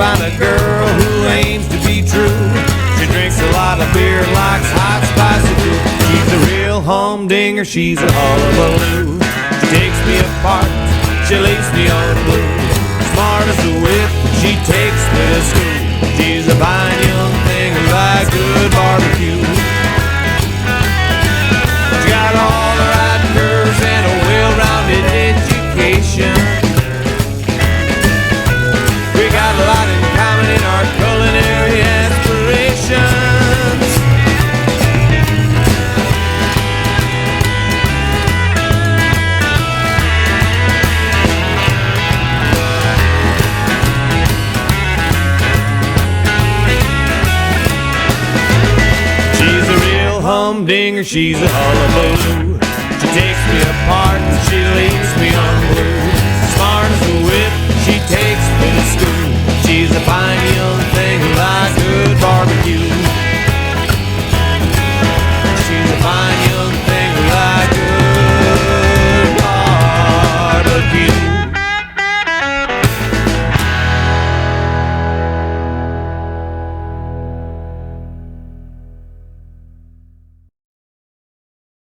find a girl who aims to be true. She drinks a lot of beer, likes hot spicy food. She's a real humdinger, she's a hullabaloo. She takes me apart, she lays me on blue. Smart as a whip, she takes me to school. She's a fine young thing who likes good barbecue. She got all the right curves and a well-rounded education. We got a lot in common in our culinary aspirations. She's a real humdinger, she's a hullabaloo. She takes me apart and she leaves me on blue. Smart as a whip,